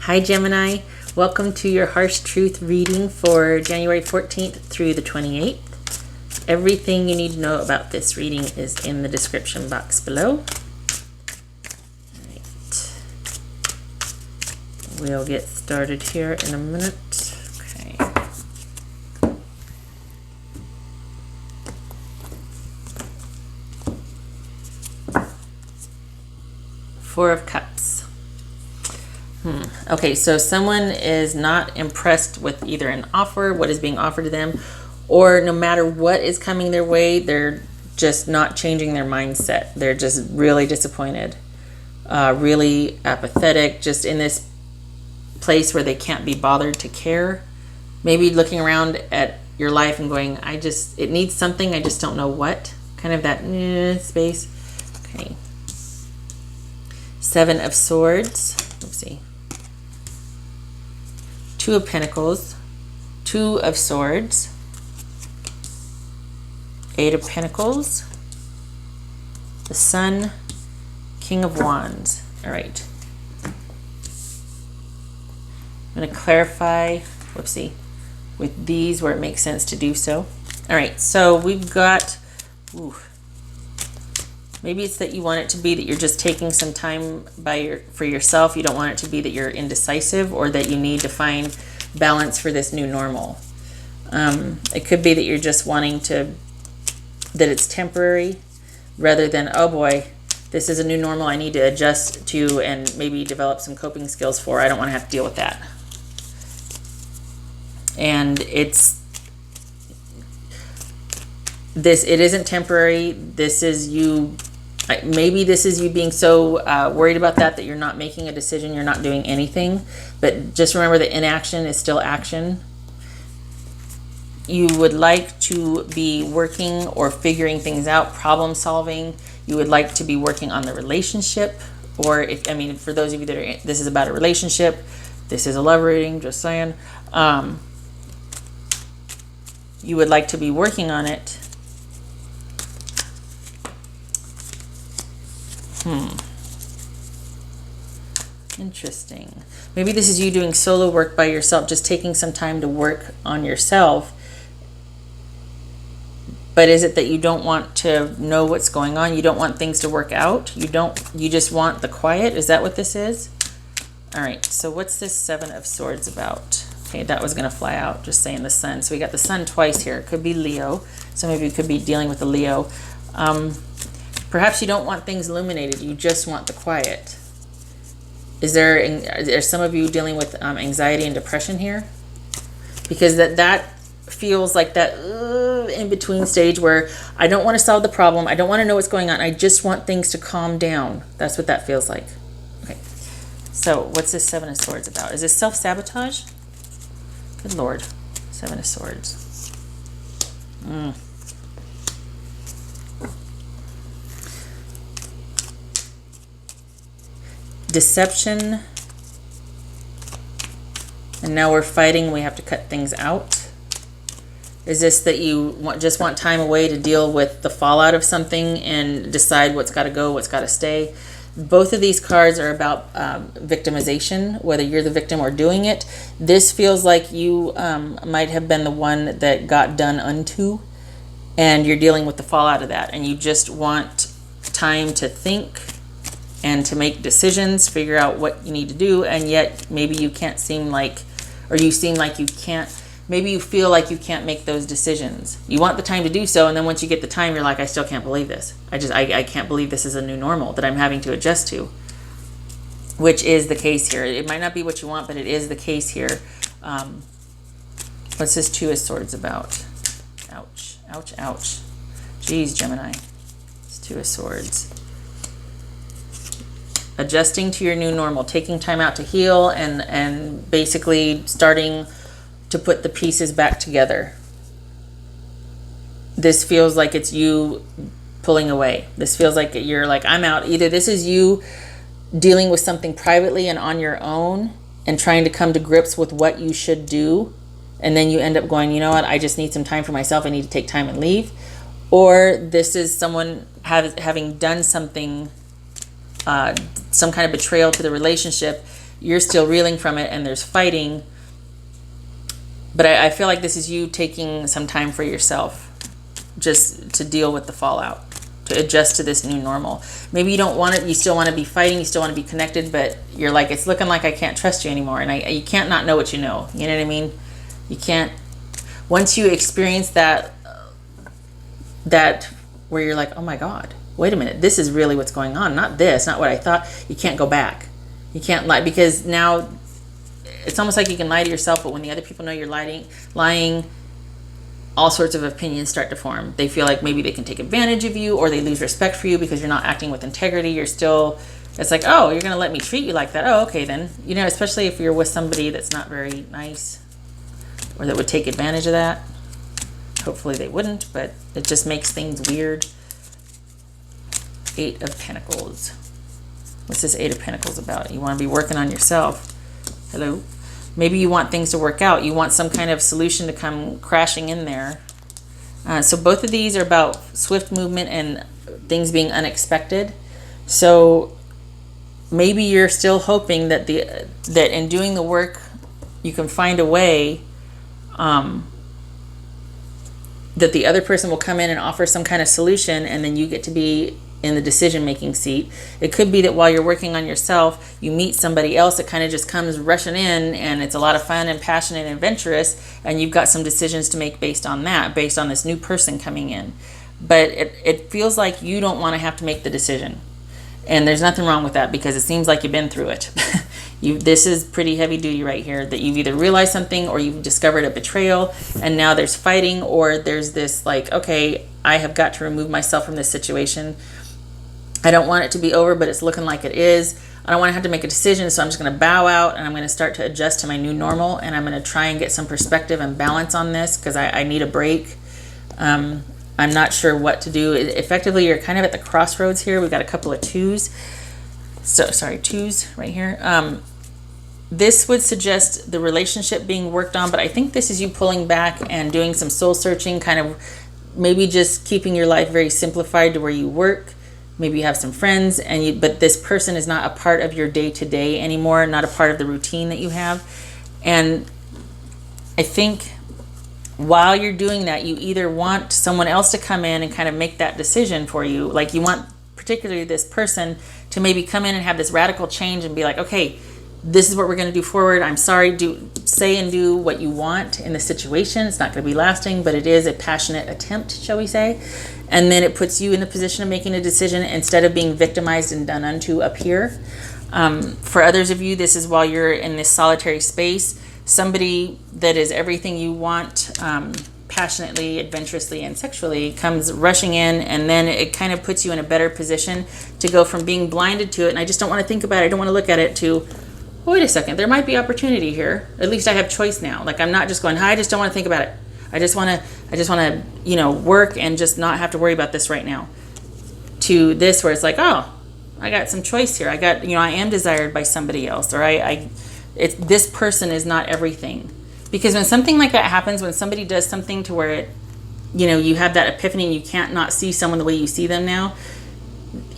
Hi Gemini, welcome to your Harsh Truth reading for January 14th through the 28th. Everything you need to know about this reading is in the description box below. Alright. We'll get started here in a minute. Okay. Four of Cups. Okay, so someone is not impressed with either an offer, what is being offered to them, or no matter what is coming their way, they're just not changing their mindset. They're just really disappointed, really apathetic, just in this place where they can't be bothered to care. Maybe looking around at your life and going, it needs something, I just don't know what. Kind of that space. Okay. Seven of Swords. Let's see. Two of Pentacles, Two of Swords, Eight of Pentacles, the Sun, King of Wands. All right. I'm going to clarify, with these where it makes sense to do so. All right, so we've got, maybe it's that you want it to be that you're just taking some time for yourself. You don't want it to be that you're indecisive or that you need to find balance for this new normal. It could be that you're just wanting that it's temporary rather than, oh boy, this is a new normal I need to adjust to and maybe develop some coping skills for. I don't want to have to deal with that. And it isn't temporary. This is you. Maybe this is you being so worried about that you're not making a decision, you're not doing anything. But just remember that inaction is still action. You would like to be working or figuring things out, problem solving. You would like to be working on the relationship. Or for those of you that this is about a relationship, this is a love reading, just saying. You would like to be working on it. Interesting. Maybe this is you doing solo work by yourself, just taking some time to work on yourself. But is it that you don't want to know what's going on? You don't want things to work out? You just want the quiet? Is that what this is? All right, so what's this Seven of Swords about? Okay, that was going to fly out, just saying the Sun. So we got the Sun twice here. It could be Leo. Some of you could be dealing with the Leo. Perhaps you don't want things illuminated. You just want the quiet. Is there some of you dealing with anxiety and depression here? Because that feels like that in-between stage where I don't want to solve the problem. I don't want to know what's going on. I just want things to calm down. That's what that feels like. Okay. So what's this Seven of Swords about? Is this self-sabotage? Good Lord. Seven of Swords. Deception, and now we're fighting. We have to cut things out. Is this that you just want time away to deal with the fallout of something and decide what's got to go, what's got to stay? Both of these cards are about victimization, whether you're the victim or doing it. This feels like you might have been the one that got done unto, and you're dealing with the fallout of that, and you just want time to think and to make decisions, figure out what you need to do, and yet maybe you can't seem like you can't, maybe you feel like you can't make those decisions. You want the time to do so, and then once you get the time, you're like, I still can't believe this. I can't believe this is a new normal that I'm having to adjust to, which is the case here. It might not be what you want, but it is the case here. What's this Two of Swords about? Ouch, ouch, ouch. Jeez, Gemini. It's Two of Swords. Adjusting to your new normal, taking time out to heal, and basically starting to put the pieces back together. This feels like it's you pulling away. This feels like you're like, I'm out. Either this is you dealing with something privately and on your own and trying to come to grips with what you should do, and then you end up going, you know what, I just need some time for myself. I need to take time and leave. Or this is someone having done something some kind of betrayal to the relationship, you're still reeling from it and there's fighting. But I feel like this is you taking some time for yourself just to deal with the fallout, to adjust to this new normal. Maybe you don't want it, you still want to be fighting, you still want to be connected, but you're like, it's looking like I can't trust you anymore. And you can't not know what you know. You know what I mean? You can't, once you experience that where you're like, oh my God, wait a minute, this is really what's going on, not this, not what I thought. You can't go back. You can't lie, because now it's almost like you can lie to yourself, but when the other people know you're lying, all sorts of opinions start to form. They feel like maybe they can take advantage of you, or they lose respect for you because you're not acting with integrity. You're still, it's like, oh, you're going to let me treat you like that. Oh, okay then. You know, especially if you're with somebody that's not very nice or that would take advantage of that. Hopefully they wouldn't, but it just makes things weird. 8 of Pentacles. What's this 8 of Pentacles about? You want to be working on yourself. Hello? Maybe you want things to work out. You want some kind of solution to come crashing in there. So both of these are about swift movement and things being unexpected. So maybe you're still hoping that that in doing the work, you can find a way that the other person will come in and offer some kind of solution, and then you get to be in the decision-making seat. It could be that while you're working on yourself, you meet somebody else that kind of just comes rushing in, and it's a lot of fun and passionate and adventurous, and you've got some decisions to make based on that, based on this new person coming in. But it feels like you don't want to have to make the decision. And there's nothing wrong with that, because it seems like you've been through it. This is pretty heavy duty right here, that you've either realized something or you've discovered a betrayal, and now there's fighting, or there's this like, okay, I have got to remove myself from this situation. I don't want it to be over, but it's looking like it is. I don't want to have to make a decision, so I'm just going to bow out, and I'm going to start to adjust to my new normal, and I'm going to try and get some perspective and balance on this, because I need a break. I'm not sure what to do. Effectively, you're kind of at the crossroads here. We've got a couple of 2s. So, sorry, 2s right here. This would suggest the relationship being worked on, but I think this is you pulling back and doing some soul searching, kind of maybe just keeping your life very simplified to where you work. Maybe you have some friends, but this person is not a part of your day-to-day anymore, not a part of the routine that you have. And I think while you're doing that, you either want someone else to come in and kind of make that decision for you. Like you want particularly this person to maybe come in and have this radical change and be like, okay, this is what we're going to do forward. I'm sorry, say and do what you want in the situation. It's not going to be lasting, but it is a passionate attempt, shall we say. And then it puts you in the position of making a decision instead of being victimized and done unto up here. For others of you, this is while you're in this solitary space, somebody that is everything you want, passionately, adventurously, and sexually comes rushing in, and then it kind of puts you in a better position to go from being blinded to it, and I just don't want to think about it, I don't want to look at it, to, oh, wait a second, there might be opportunity here. At least I have choice now. Like I'm not just going, hi, I just don't want to think about it. I just want to, work and just not have to worry about this right now. To this where it's like, oh, I got some choice here. I got, I am desired by somebody else, or this person is not everything. Because when something like that happens, when somebody does something to where it, you have that epiphany and you can't not see someone the way you see them now,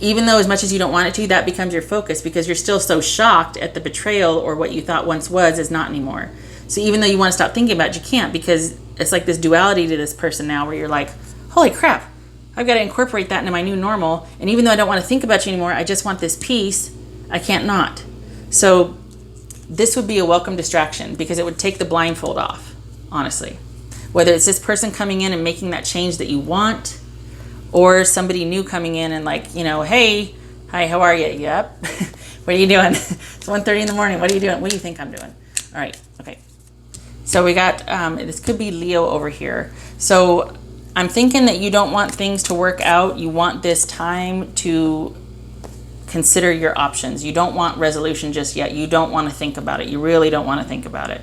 even though as much as you don't want it to, that becomes your focus, because you're still so shocked at the betrayal, or what you thought once was is not anymore. So even though you want to stop thinking about it, you can't, because it's like this duality to this person now where you're like, holy crap, I've got to incorporate that into my new normal. And even though I don't want to think about you anymore, I just want this peace, I can't not. So this would be a welcome distraction, because it would take the blindfold off, honestly. Whether it's this person coming in and making that change that you want, or somebody new coming in and like, hey, hi, how are you? Yep. What are you doing? It's 1:30 in the morning. What are you doing? What do you think I'm doing? All right. Okay. So we got, this could be Leo over here. So I'm thinking that you don't want things to work out. You want this time to consider your options. You don't want resolution just yet. You don't want to think about it. You really don't want to think about it.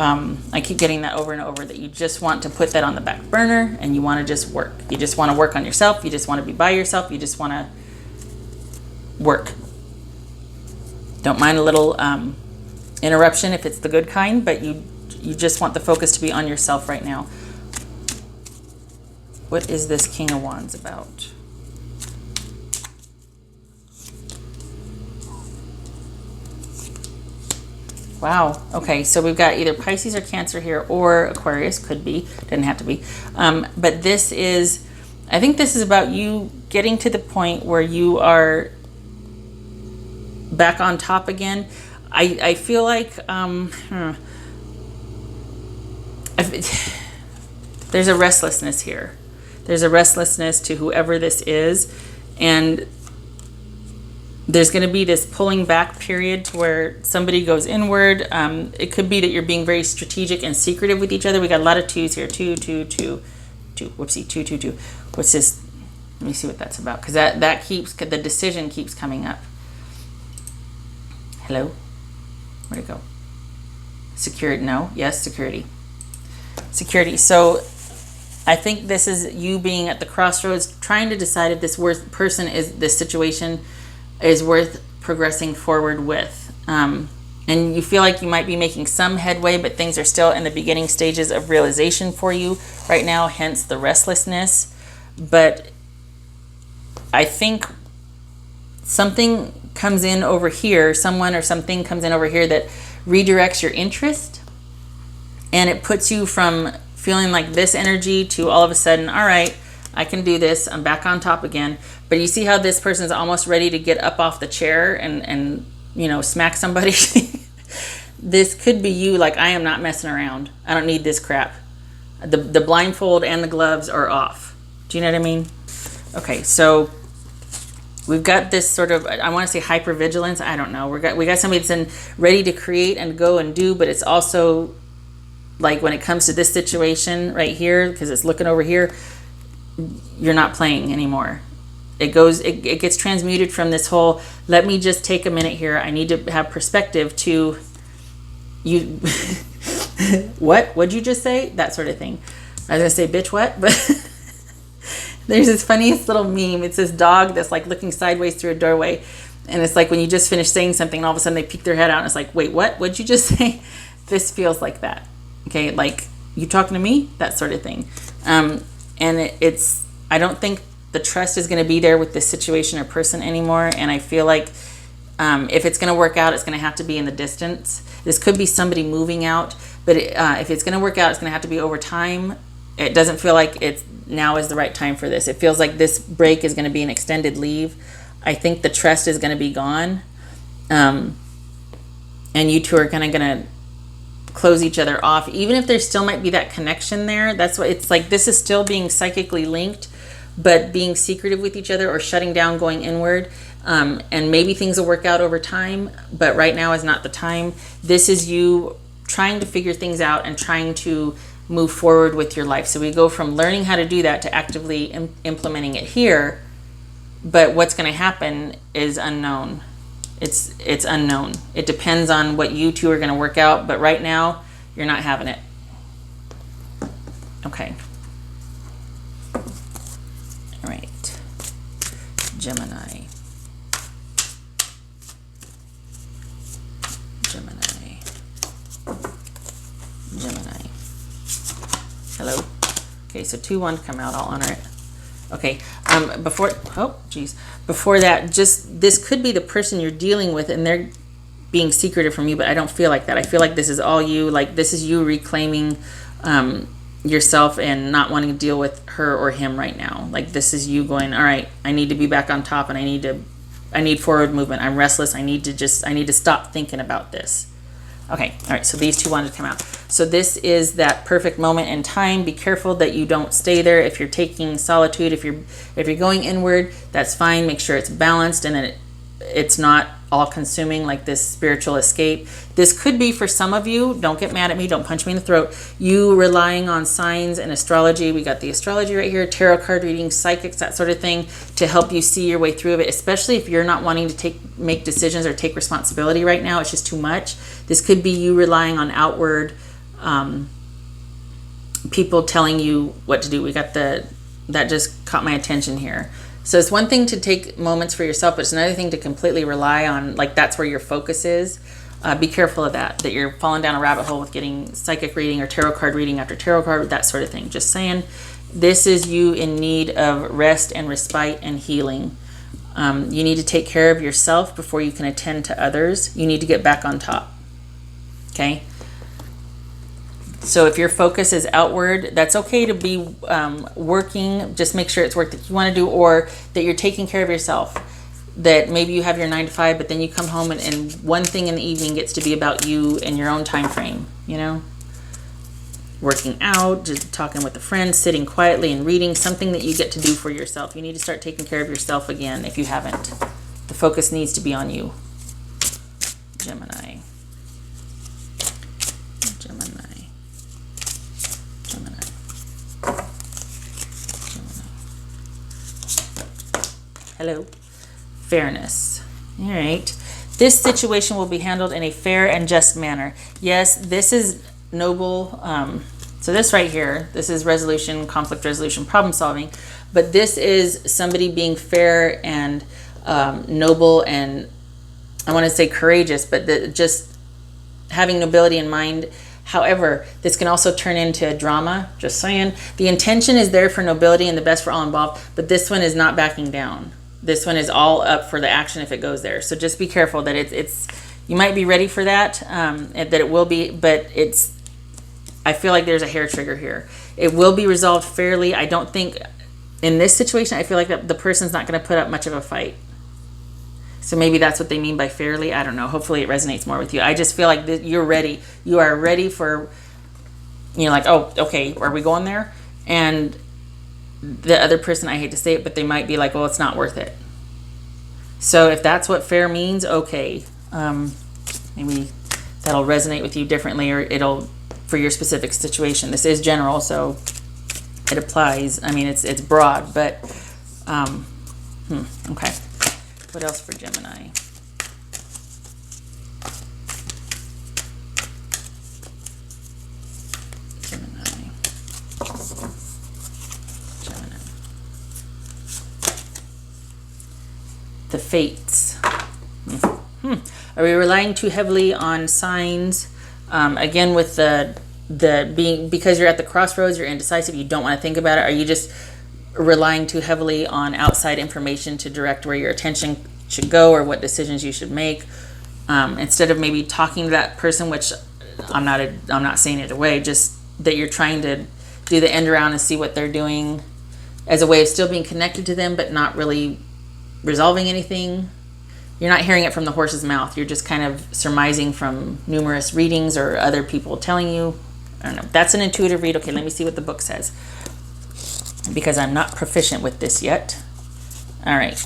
I keep getting that over and over, that you just want to put that on the back burner and you want to just work. You just want to work on yourself. You just want to be by yourself. You just want to work. Don't mind a little interruption if it's the good kind, but you just want the focus to be on yourself right now. What is this King of Wands about? Wow. Okay, so we've got either Pisces or Cancer here, or Aquarius, could be, doesn't have to be. But this is, I think this is about you getting to the point where you are back on top again. I feel like there's a restlessness here. There's a restlessness to whoever this is, and there's going to be this pulling back period to where somebody goes inward. It could be that you're being very strategic and secretive with each other. We got a lot of twos here. Two, two, two, two. Whoopsie, two, two, two. What's this? Let me see what that's about, because that keeps, the decision keeps coming up. Hello? Where'd it go? Security, no. Yes, security. Security. So I think this is you being at the crossroads, trying to decide if this this situation is worth progressing forward with. And you feel like you might be making some headway, but things are still in the beginning stages of realization for you right now, hence the restlessness. But I think something comes in over here, someone or something comes in over here that redirects your interest, and it puts you from feeling like this energy to all of a sudden, all right, I can do this, I'm back on top again. But you see how this person's almost ready to get up off the chair and smack somebody? This could be you, like, I am not messing around. I don't need this crap. The blindfold and the gloves are off. Do you know what I mean? Okay, so we've got this sort of, I want to say hypervigilance. I don't know. We got somebody that's ready to create and go and do, but it's also like when it comes to this situation right here, because it's looking over here, you're not playing anymore. It gets transmuted from this whole, let me just take a minute here, I need to have perspective, to you what'd you just say, that sort of thing. I was gonna say bitch what, but there's this funniest little meme. It's this dog that's like looking sideways through a doorway, and it's like when you just finish saying something and all of a sudden they peek their head out and it's like, wait, what'd you just say? This feels like that. Okay, like, you talking to me, that sort of thing. And it's I don't think the trust is going to be there with this situation or person anymore. And I feel like if it's going to work out, it's going to have to be in the distance. This could be somebody moving out, but if it's going to work out, it's going to have to be over time. It doesn't feel like now is the right time for this. It feels like this break is going to be an extended leave. I think the trust is going to be gone. And you two are kind of going to close each other off, even if there still might be that connection there. That's what it's like. This is still being psychically linked, but being secretive with each other or shutting down, going inward. And maybe things will work out over time, but right now is not the time. This is you trying to figure things out and trying to move forward with your life. So we go from learning how to do that to actively implementing it here, but what's going to happen is unknown. It's unknown. It depends on what you two are going to work out, but right now you're not having it. Okay. All right. Gemini. Hello. Okay, so 2 1 come out. I'll honor it. Okay. Before that, just this could be the person you're dealing with, and they're being secretive from you. But I don't feel like that. I feel like this is all you. Like, this is you reclaiming yourself and not wanting to deal with her or him right now. Like, this is you going, all right, I need to be back on top, and I need forward movement. I'm restless. I need to stop thinking about this. Okay, all right, so these 2 wanted to come out. So this is that perfect moment in time. Be careful that you don't stay there. If you're taking solitude, if you're going inward, that's fine. Make sure it's balanced and that it's not all-consuming, like this spiritual escape. This could be for some of you, don't get mad at me, don't punch me in the throat, you relying on signs and astrology. We got the astrology right here, tarot card reading, psychics, that sort of thing, to help you see your way through it, especially if you're not wanting to make decisions or take responsibility right now. It's just too much. This could be you relying on outward people telling you what to do. We got that just caught my attention here. So it's one thing to take moments for yourself, but it's another thing to completely rely on, like, that's where your focus is. Be careful of that you're falling down a rabbit hole with getting psychic reading or tarot card reading after tarot card, that sort of thing. Just saying, this is you in need of rest and respite and healing. You need to take care of yourself before you can attend to others. You need to get back on top. Okay. So if your focus is outward, that's okay to be working. Just make sure it's work that you want to do, or that you're taking care of yourself. That maybe you have your 9 to 5, but then you come home and one thing in the evening gets to be about you and your own time frame, you know? Working out, just talking with a friend, sitting quietly and reading, something that you get to do for yourself. You need to start taking care of yourself again if you haven't. The focus needs to be on you. Gemini. Gemini. Gemini. Gemini. Hello. Fairness. All right. This situation will be handled in a fair and just manner. Yes, this is noble. So this right here, this is resolution, conflict resolution, problem solving. But this is somebody being fair and noble, and I want to say courageous, but just having nobility in mind. However, this can also turn into a drama, just saying. The intention is there for nobility and the best for all involved, but this one is not backing down. This one is all up for the action if it goes there. So just be careful that it's you might be ready for that, that it will be, but I feel like there's a hair trigger here. It will be resolved fairly. I don't think, in this situation, I feel like the person's not going to put up much of a fight. So maybe that's what they mean by fairly. I don't know. Hopefully it resonates more with you. I just feel like you're ready. You are ready for, like, oh, okay, are we going there? And the other person, I hate to say it, but they might be like, well, it's not worth it. So if that's what fair means, okay. Maybe that'll resonate with you differently, or it'll, for your specific situation. This is general, so it applies. I mean, it's broad, but, okay. What else for Gemini? Gemini. The fates. Are we relying too heavily on signs? Again, with the being, because you're at the crossroads, you're indecisive, you don't want to think about it. Are you just relying too heavily on outside information to direct where your attention should go or what decisions you should make, instead of maybe talking to that person, which I'm not saying it away, just that you're trying to do the end around and see what they're doing as a way of still being connected to them, but not really resolving anything. You're not hearing it from the horse's mouth. You're just kind of surmising from numerous readings or other people telling you. I don't know. That's an intuitive read. Okay, let me see what the book says, because I'm not proficient with this yet. All right.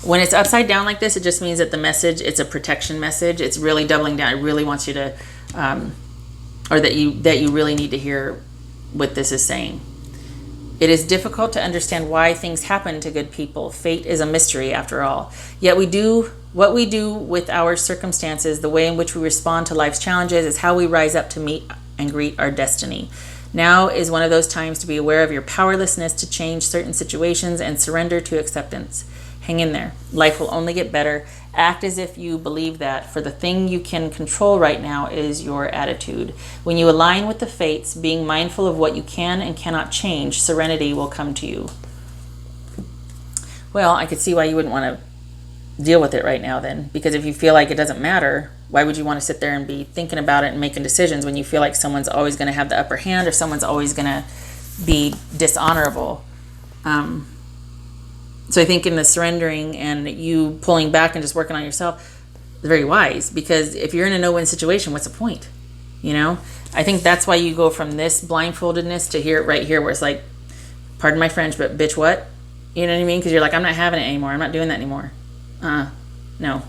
When it's upside down like this, it just means that the message, it's a protection message. It's really doubling down. It really wants you to, or that you really need to hear what this is saying. It is difficult to understand why things happen to good people. Fate is a mystery, after all. Yet what we do with our circumstances, the way in which we respond to life's challenges, is how we rise up to meet and greet our destiny. Now is one of those times to be aware of your powerlessness to change certain situations and surrender to acceptance. Hang in there. Life will only get better. Act as if you believe that, for the thing you can control right now is your attitude. When you align with the fates, being mindful of what you can and cannot change, serenity will come to you. Well, I could see why you wouldn't want to deal with it right now then, because if you feel like it doesn't matter, why would you want to sit there and be thinking about it and making decisions when you feel like someone's always going to have the upper hand or someone's always going to be dishonorable? So I think in the surrendering and you pulling back and just working on yourself, it's very wise, because if you're in a no-win situation, what's the point? I think that's why you go from this blindfoldedness to here, right here, where it's like, pardon my French, but bitch what? You know what I mean? Because you're like, I'm not having it anymore. I'm not doing that anymore. No.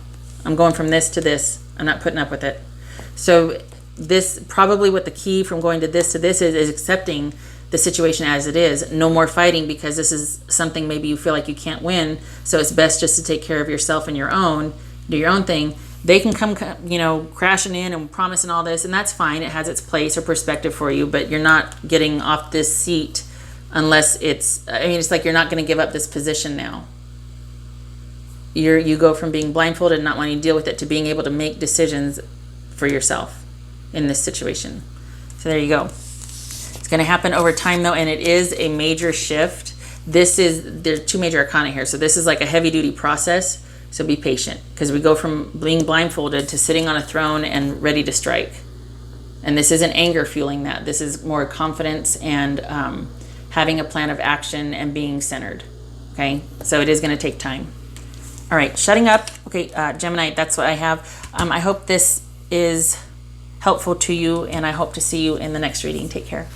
I'm going from this to this. I'm not putting up with it. So this, probably what the key from going to this is accepting the situation as it is. No more fighting, because this is something maybe you feel like you can't win. So it's best just to take care of yourself and your own, do your own thing. They can come, crashing in and promising all this, and that's fine. It has its place or perspective for you, but you're not getting off this seat unless it's like you're not going to give up this position now. You go from being blindfolded and not wanting to deal with it to being able to make decisions for yourself in this situation. So there you go. It's going to happen over time though, and it is a major shift. There's two major arcana here. So this is like a heavy duty process. So be patient, because we go from being blindfolded to sitting on a throne and ready to strike. And this isn't anger fueling that. This is more confidence and having a plan of action and being centered. Okay, so it is going to take time. All right, shutting up. Okay, Gemini, that's what I have. I hope this is helpful to you, and I hope to see you in the next reading. Take care.